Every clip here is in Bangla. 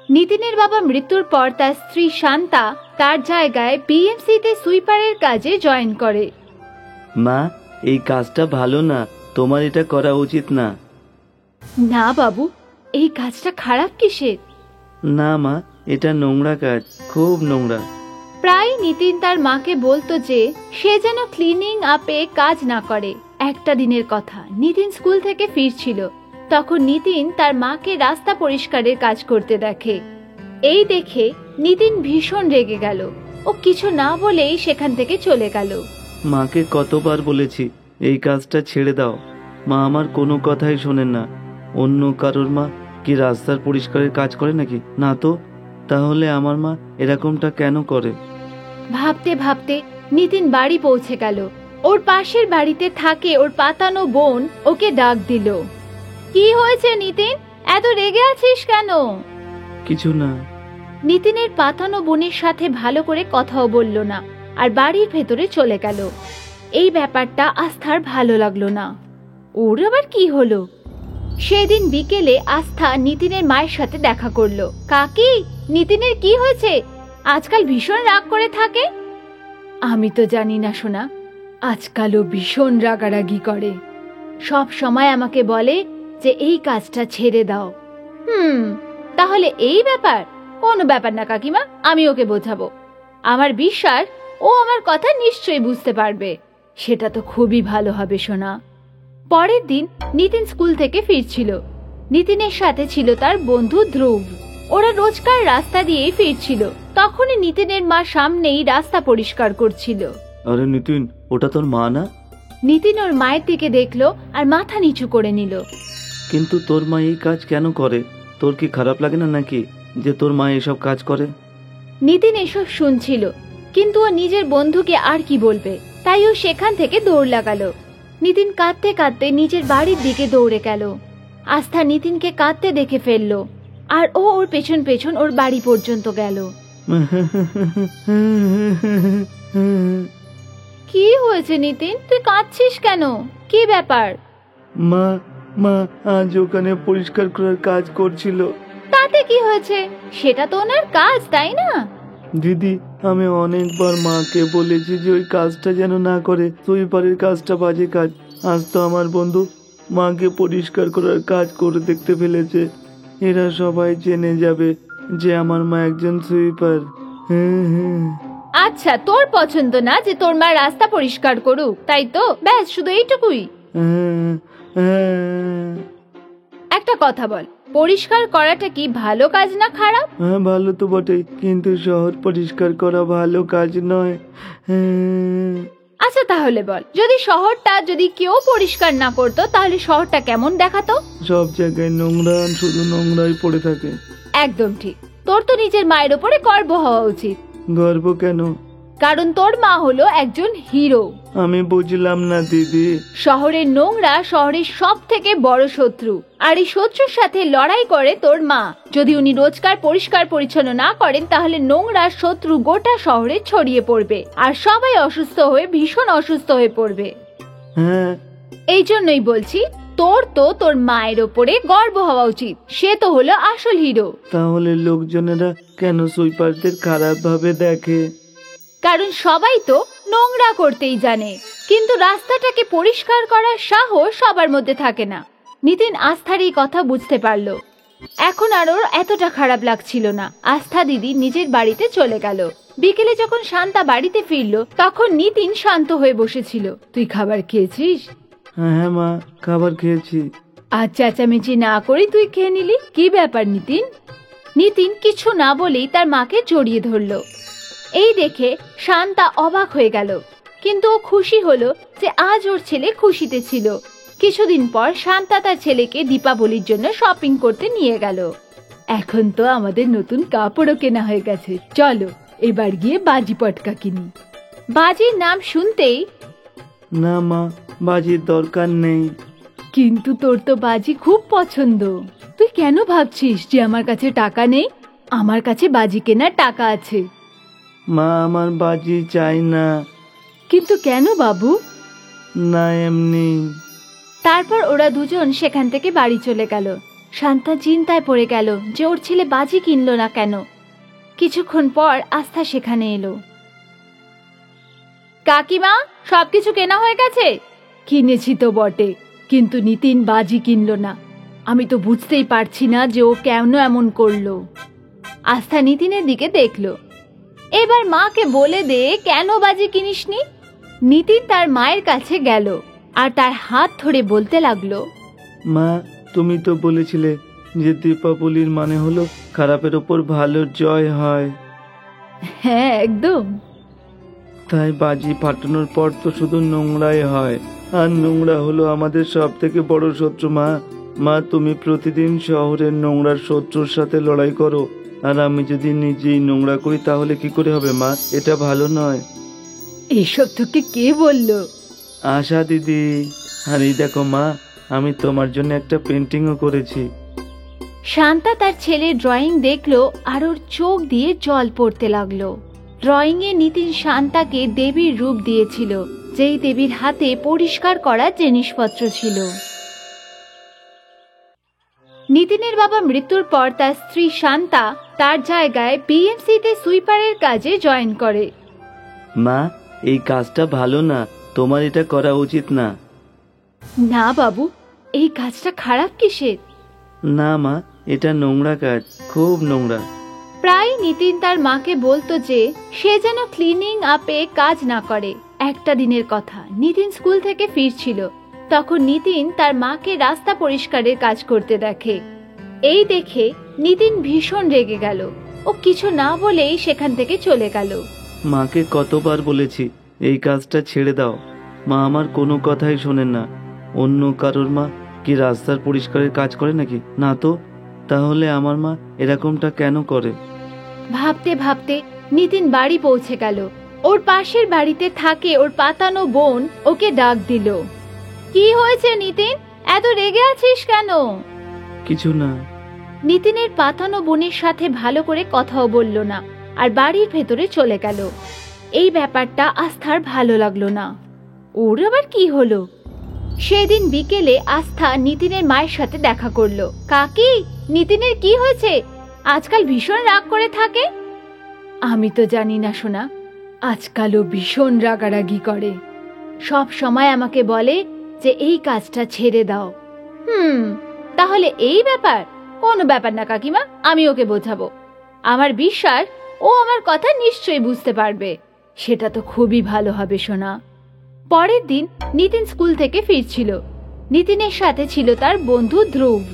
নিতিনের বাবা মৃত্যুর পর তার স্ত্রী শান্তা তার জায়গায় বিএমসিতে সুইপারের কাজে জয়েন করে। মা, এই কাজটা ভালো না, তোমার এটা করা উচিত না। না বাবু, এই কাজটা খারাপ কিসের? না মা, এটা নোংরা কাজ, খুব নোংরা। প্রায় নিতিন তার মাকে বলতো যে সে যেন ক্লিনিং আপে কাজ না করে। একটা দিনের কথা, নিতিন স্কুল থেকে ফিরছিল। তখন নিতিন তার মাকে রাস্তা পরিষ্কারের কাজ করতে দেখে। এই দেখে নিতিন ভীষণ রেগে গেল। ও কিছু না বলেই সেখান থেকে চলে গেল। মাকে কতবার বলেছি এই কাজটা ছেড়ে দাও, মা আমার কোনো কথাই শোনেন না। অন্য কারোর মা কি রাস্তার পরিষ্কারের কাজ করে নাকি? না তো, তাহলে আমার মা এরকমটা কেন করে? ভাবতে ভাবতে নিতিন বাড়ি পৌঁছে গেল। ওর পাশের বাড়িতে থাকে ওর পাতানো বোন ওকে ডাক দিল। কি হয়েছে নিতিন, এত রেগে আছিস কেন? কিছু না। নিতিনের পাতানো বোনের সাথে ভালো করে কথাও বলল না, আর বাড়ির ভেতরে চলে গেল। এই ব্যাপারটা আস্থার ভালো লাগলো না। ওর আবার কি হলো? সেদিন বিকেলে আস্থা নিতিনের মায়ের সাথে দেখা করলো। কাকি, নিতিনের কি হয়েছে? আজকাল ভীষণ রাগ করে থাকে। আমি তো জানি না সোনা, আজকালও ভীষণ রাগারাগি করে। সব সময় আমাকে বলে যে এই কাজটা ছেড়ে দাও। তাহলে এই ব্যাপার? কোনো ব্যাপার না কাকিমা, আমি ওকে বোঝাবো। আমার বিশ্বাস ও আমার কথা নিশ্চয়ই বুঝতে পারবে। সেটা তো খুবই ভালো হবে সোনা। পরের দিন নিতিন স্কুল থেকে ফিরছিল। নিতিনের সাথে ছিল তার বন্ধু ধ্রুব। ওরা রোজকার রাস্তা দিয়েই ফিরছিল। তখনই নিতিনের মা সামনেই রাস্তা পরিষ্কার করছিল। আরে নিতিন, ওটা তোর মা না? নিতিন ওর মায়ের দিকে দেখলো আর মাথা নিচু করে নিল। কিন্তু তোর মা এই কাজ কেন করে? তোর কি খারাপ লাগে না নাকি যে তোর মা এসব কাজ করে? নিতিন এসব শুনছিল, কিন্তু ও নিজের বন্ধুকে আর কি বলবে, তাই ও সেখান থেকে দৌড় লাগালো। নিতিন কাঁদতে কাঁদতে নিজের বাড়ির দিকে দৌড়ে গেল। আস্থা নিতিনকে কাঁদতে দেখে ফেললো, আর ও ওর পেছন পেছন ওর বাড়ি পর্যন্ত গেল। কি হয়েছে নিতিন, তুই কাঁদছিস কেন? কি ব্যাপার? মা আজ ওখানে পরিষ্কার করার কাজ করছিল। তাতে কি হয়েছে? সেটা তো ওনার কাজ, তাই না? দিদি, আমি অনেকবার মাকে বলেছি যে ওই কাজটা যেন না করে। সুইপারের কাজটা বাজে কাজ। আজ তো আমার বন্ধু মাকে পরিষ্কার করার কাজ করে দেখতে ফেলেছে। এরা সবাই জেনে যাবে যে আমার মা একজন সুইপার। আচ্ছা, তোর পছন্দ না যে তোর মা রাস্তা পরিষ্কার করুক, তাই তো? ব্যাস, শুধু এইটুকুই? একটা কথা বল, পরিষ্কার করাটা কি ভালো কাজ না খারাপ? হ্যাঁ, ভালো তো বটেই, কিন্তু শহর পরিষ্কার করা ভালো কাজ নয়। আচ্ছা তাহলে বল, যদি শহরটা যদি কেউ পরিষ্কার না করতো তাহলে শহরটা কেমন দেখাতো? সব জায়গায় নোংরা, শুধু নোংরাই পড়ে থাকে। একদম ঠিক। তোর তো নিজের মায়ের উপরে গর্ব হওয়া উচিত। গর্ব কেন? কারণ তোর মা হলো একজন হিরো। আমি বুঝলাম না দিদি। শহরের নোংরা শহরের সব থেকে বড় শত্রু, আর এই শত্রুর সাথে লড়াই করে তোর মা। যদি উনি রোজকার পরিষ্কার পরিচ্ছন্ন না করেন তাহলে নোংরা শত্রু গোটা শহরে ছড়িয়ে পড়বে, আর সবাই অসুস্থ হয়ে ভীষণ অসুস্থ হয়ে পড়বে। হ্যাঁ, এই জন্যই বলছি, তোর মায়ের ওপরে গর্ব হওয়া উচিত। সে তো হলো আসল হিরো। তাহলে লোকজনেরা কেন সুইপারদের খারাপ ভাবে দেখে? কারণ সবাই তো নোংরা করতেই জানে, কিন্তু রাস্তাটাকে পরিষ্কার করার সাহস সবার মধ্যে থাকে না। নিতিন আস্থার এই কথা বুঝতে পারলো। এখন আর ওর এতটা খারাপ লাগছিল না। আস্থা দিদি নিজের বাড়িতে চলে গেল। বিকেলে যখন শান্তা বাড়িতে ফিরলো তখন নিতিন শান্ত হয়ে বসেছিল। তুই খাবার খেয়েছিস? হ্যাঁ মা, খাবার খেয়েছি। আর চেঁচামেচি না করে তুই খেয়ে নিলি? কি ব্যাপার নিতিন? নিতিন কিছু না বলেই তার মাকে জড়িয়ে ধরলো। এই দেখে শান্তা অবাক হয়ে গেল, কিন্তু ও খুশি হলো যে আজ ওর ছেলে খুশিতে ছিল। কিছুদিন পর শান্তা তার ছেলেকে দীপাবলির জন্য শপিং করতে নিয়ে গেল। এখন তো আমাদের নতুন কাপড়ও কেনা হয়ে গেছে, চলো এবার গিয়ে বাজি পটকা কিনি। বাজির নাম শুনতেই, না মা, বাজির দরকার নেই। কিন্তু তোর তো বাজি খুব পছন্দ। তুই কেন ভাবছিস যে আমার কাছে টাকা নেই? আমার কাছে বাজি কেনার টাকা আছে। মা, আমার বাজি চাই না। কিন্তু কেন বাবু? না, এমনি। তারপর ওরা দুজন সেখান থেকে বাড়ি চলে গেল। শান্তা চিন্তায় পড়ে গেল যে ওর ছেলে বাজি কিনলো না কেন। কিছুক্ষণ পর আস্থা সেখানে এলো। কাকিমা, সবকিছু কেনা হয়ে গেছে? কিনেছি তো বটে, কিন্তু নিতিন বাজি কিনলো না। আমি তো বুঝতেই পারছি না যে ও কেন এমন করলো। আস্থা নিতিনের দিকে দেখলো। এবার মাকে বলে দে কেন বাজি কিনিসনি। নিতিন তার মায়ের কাছে গেল আর তার হাত ধরে বলতে লাগলো, মা, তুমি তো বলেছিলে যে দীপাবলির মানে হলো খারাপের ওপর ভালোর জয় হয়। হ্যাঁ, একদম। তাই বাজি ফাটানোর পর তো শুধু নোংরাই হয়, আর নোংরা হলো আমাদের সব থেকে বড় শত্রু। মা, তুমি প্রতিদিন শহরের নোংরার শত্রুর সাথে লড়াই করো, আর আমি যদি নিজেই নোংরা করি তাহলে কি করে হবে মা? এটা ভালো নয়। এসব তোকে কে বললো? আশা দিদি। আর এই দেখো মা, আমি তোমার জন্য একটা পেন্টিংও করেছি। শান্তা তার ছেলের ড্রয়িং দেখলো আর ওর চোখ দিয়ে জল পড়তে লাগলো। ড্রয়িংয়ে নিতিন শান্তাকে দেবীর রূপ দিয়েছিল, যেই দেবীর হাতে পরিষ্কার করা জিনিসপত্র ছিল। নিতিনের বাবা মৃত্যুর পর তার স্ত্রী শান্তা তার জায়গায় বিএমসিতে সুইপারের কাজে জয়েন করে। মা, এই কাজটা ভালো না, তোমার এটা করা উচিত না। না বাবু, এই কাজটা খারাপ কিসের? না মা, এটা নোংরা কাজ, খুব নোংরা। প্রায় নিতিন তার মাকে বলতো যে সে যেন ক্লিনিং আপে কাজ না করে। একটা দিনের কথা, নিতিন স্কুল থেকে ফিরছিল। তখন নিতিন তার মাকে রাস্তা পরিষ্কারের কাজ করতে দেখে। এই দেখে নিতিন ভীষণ রেগে গেল। ও কিছু না বলেই সেখান থেকে চলে গেল। মাকে কতবার বলেছি এই কাজটা ছেড়ে দাও, মা আমার কোনো কথাই শোনেন না। অন্য কারোর মা কি রাস্তার পরিষ্কারের কাজ করে নাকি? না তো, তাহলে আমার মা এরকমটা কেন করে? ভাবতে ভাবতে নিতিন বাড়ি পৌঁছে গেল। ওর পাশের বাড়িতে থাকে ওর পাতানো বোন ওকে ডাক দিল। কি হয়েছে নিতিন, এত রেগে আছিস কেন? কিছু না। নিতিনের পাতানো বোনের সাথে ভালো করে কথাও বলল না আর বাড়ির ভেতরে চলে গেল। এই ব্যাপারটা আস্থার ভালো লাগলো না। ওর আবার কি হলো? সেদিন বিকেলে আস্থা নিতিনের মায়ের সাথে দেখা করলো। কাকি, নিতিনের কি হয়েছে? আজকাল ভীষণ রাগ করে থাকে। আমি তো জানি না সোনা, আজকালও ভীষণ রাগারাগি করে। সব সময় আমাকে বলে যে এই কাজটা ছেড়ে দাও। তাহলে এই ব্যাপার? কোনো ব্যাপার না কাকিমা, আমি ওকে বোঝাবো। আমার বিশ্বাস ও আমার কথা নিশ্চয়ই বুঝতে পারবে। সেটা তো খুবই ভালো হবে সোনা। পরের দিন নিতিন স্কুল থেকে ফিরছিল। নিতিনের সাথে ছিল তার বন্ধু ধ্রুব।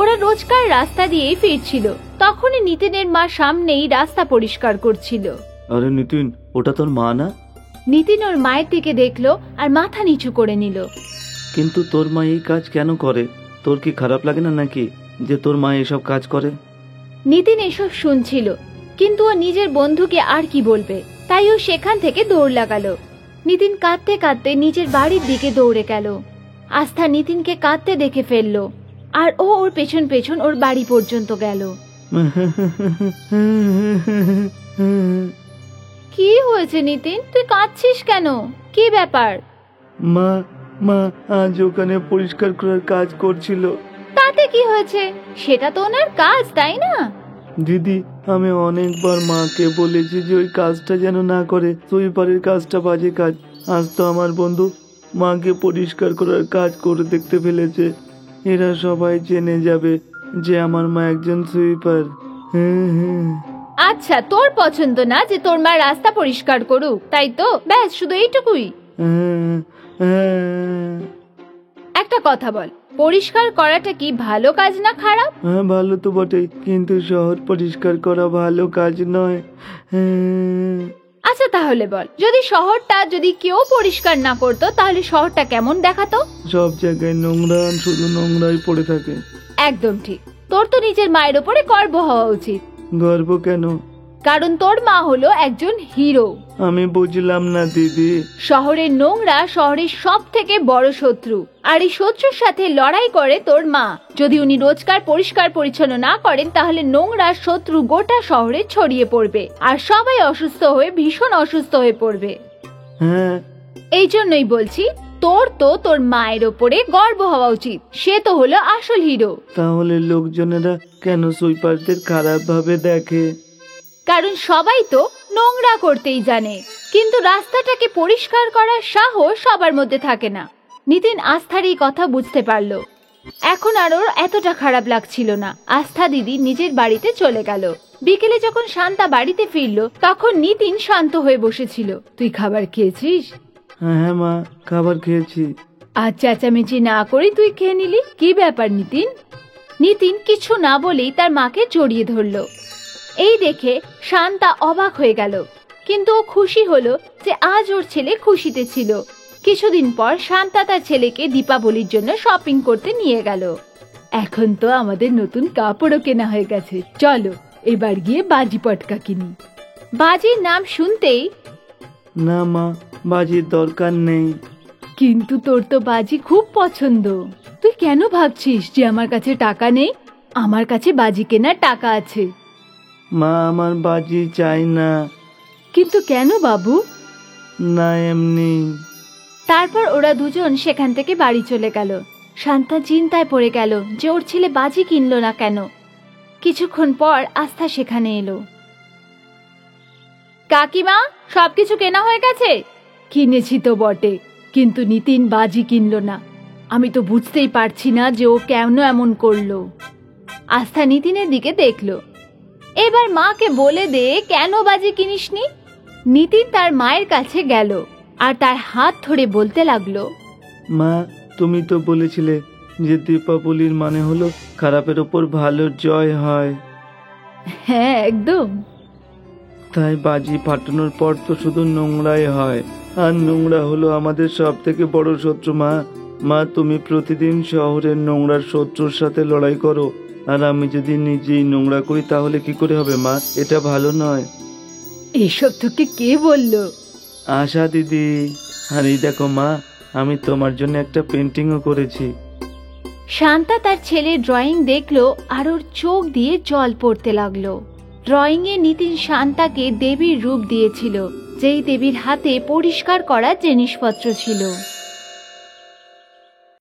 ওরা রোজকার রাস্তা দিয়েই ফিরছিল। তখনই নিতিনের মা সামনেই রাস্তা পরিষ্কার করছিল। আরে নিতিন, ওটা তোর মা না? নিতিন ওর মায়ের দিকে দেখলো আর মাথা নিচু করে নিল। কিন্তু তোর মা এই কাজ কেন করে? তোর কি খারাপ লাগে না নাকি যে তোর মা এসব কাজ করে? নিতিন এসব শুনছিল, কিন্তু ও নিজের বন্ধুকে আর কি বলবে, তাই ও সেখান থেকে দৌড় লাগালো। নিতিন কাঁদতে কাঁদতে নিজের বাড়ির দিকে দৌড়ে গেল। আস্থা নিতিনকে কাঁদতে দেখে ফেললো আর ও ওর পেছন পেছন ওর বাড়ি পর্যন্ত গেল। কি হয়েছে নিতিন, তুই কাঁদছিস কেন? কি ব্যাপার? মা আজ ওখানে পরিষ্কার করার কাজ করছিল। তাতে কি হয়েছে? সেটা তো ওনার কাজ, তাই না? দিদি, আমি অনেকবার মাকে বলেছি যে ওই কাজটা যেন না করে। সুইপারের কাজটা বাজে কাজ। আজ তো আমার বন্ধু মাকে পরিষ্কার করার কাজ করে দেখতে ফেলেছে। এরা সবাই জেনে যাবে যে আমার মা একজন সুইপার। আচ্ছা, তোর পছন্দ না যে তোর মা রাস্তা পরিষ্কার করুক, তাই তো? ব্যাস, শুধু এইটুকুই? একটা কথা বল, পরিষ্কার করাটা কি ভালো কাজ না খারাপ? হ্যাঁ, ভালো তো বটেই, কিন্তু শহর পরিষ্কার করা ভালো কাজ নয়। আচ্ছা তাহলে বল, যদি শহরটা যদি কেউ পরিষ্কার না করতো তাহলে শহরটা কেমন দেখাতো? সব জায়গায় নোংরা, শুধু নোংরাই পড়ে থাকে। একদম ঠিক। তোর তো নিজের মায়ের উপরে গর্ব হওয়া উচিত। গর্ব কেন? কারণ তোর মা হলো একজন হিরো। আমি বুঝলাম না দিদি। শহরের নোংরা শহরের সব থেকে বড় শত্রু, আর এই শত্রুর সাথে লড়াই করে তোর মা। যদি উনি রোজকার পরিষ্কার পরিচ্ছন্ন না করেন তাহলে নোংরা শত্রু গোটা শহরে ছড়িয়ে পড়বে আর সবাই অসুস্থ হয়ে ভীষণ অসুস্থ হয়ে পড়বে। হ্যাঁ, এই জন্যই বলছি তোর তো তোর মায়ের ওপরে গর্ব হওয়া উচিত, সে তো হলো আসল হিরো। তাহলে লোকজনেরা কেন সুইপারদের খারাপ ভাবে দেখে? কারণ সবাই তো নোংরা করতেই জানে, কিন্তু রাস্তাটাকে পরিষ্কার করার সাহস সবার মধ্যে থাকে না। নিতিন আস্থার এই কথা বুঝতে পারলো। এখন আর ওর এতটা খারাপ লাগছিল না। আস্থা দিদি নিজের বাড়িতে চলে গেল। বিকেলে যখন শান্তা বাড়িতে ফিরলো তখন নিতিন শান্ত হয়ে বসেছিল। তুই খাবার খেয়েছিস? হ্যাঁ মা, খাবার খেয়েছি। আর চেঁচামেচি না করে তুই খেয়ে নিলি, কি ব্যাপার নিতিন? নিতিন কিছু না বলেই তার মাকে জড়িয়ে ধরলো। এই দেখে শান্তা অবাক হয়ে গেল, কিন্তু ও খুশি হলো যে আজ ওর ছেলে খুশিতে ছিল। কিছুদিন পর শান্তা তার ছেলেকে দীপাবলির জন্য শপিং করতে নিয়ে গেল। এখন তো আমাদের নতুন কাপড়ও কেনা হয়ে গেছে, চলো এবার গিয়ে বাজি পটকা কিনি। বাজির নাম শুনতেই, না মা, বাজির দরকার নেই। কিন্তু তোর তো বাজি খুব পছন্দ, তুই কেন ভাবছিস যে আমার কাছে টাকা নেই? আমার কাছে বাজি কেনার টাকা আছে। মা, আমার বাজি চাই না। কিন্তু কেন বাবু? না, এমনি। তারপর ওরা দুজন সেখান থেকে বাড়ি চলে গেল। শান্তা চিন্তায় পড়ে গেল যে ওর ছেলে বাজি কিনলো না কেন। কিছুক্ষণ পর আস্থা সেখানে এলো। কাকিমা, সবকিছু কেনা হয়ে গেছে? কিনেছি তো বটে, কিন্তু নিতিন বাজি কিনলো না। আমি তো বুঝতেই পারছি না যে ও কেন এমন করলো। আস্থা নিতিনের দিকে দেখলো। এবার মাকে বলে দে কেন বাজি কিনিসনি। নিতিন তার মায়ের কাছে গেল আর তার হাত ধরে বলতে লাগলো, মা, তুমি তো বলেছিলে যে দীপাবলির মানে হলো খারাপের ওপর ভালোর জয় হয়। হ্যাঁ একদম। তাই বাজি ফাটানোর পর তো শুধু নোংরাই হয়, আর নোংরা হলো আমাদের সব থেকে বড় শত্রু। মা, মা, তুমি প্রতিদিন শহরের নোংরার শত্রুর সাথে লড়াই করো, আর আমি যদি নিজেই নোংরা করি তাহলে কি করে হবে মা? এটা ভালো নয়। এসব তোকে কে বললো? আশা দিদি। আর এই দেখো মা, আমি তোমার জন্য একটা পেন্টিংও করেছি। শান্তা তার ছেলের ড্রয়িং দেখলো আর ওর চোখ দিয়ে জল পড়তে লাগলো। ড্রয়িংয়ে নিতিন শান্তাকে দেবীর রূপ দিয়েছিল, যেই দেবীর হাতে পরিষ্কার করা জিনিসপত্র ছিল।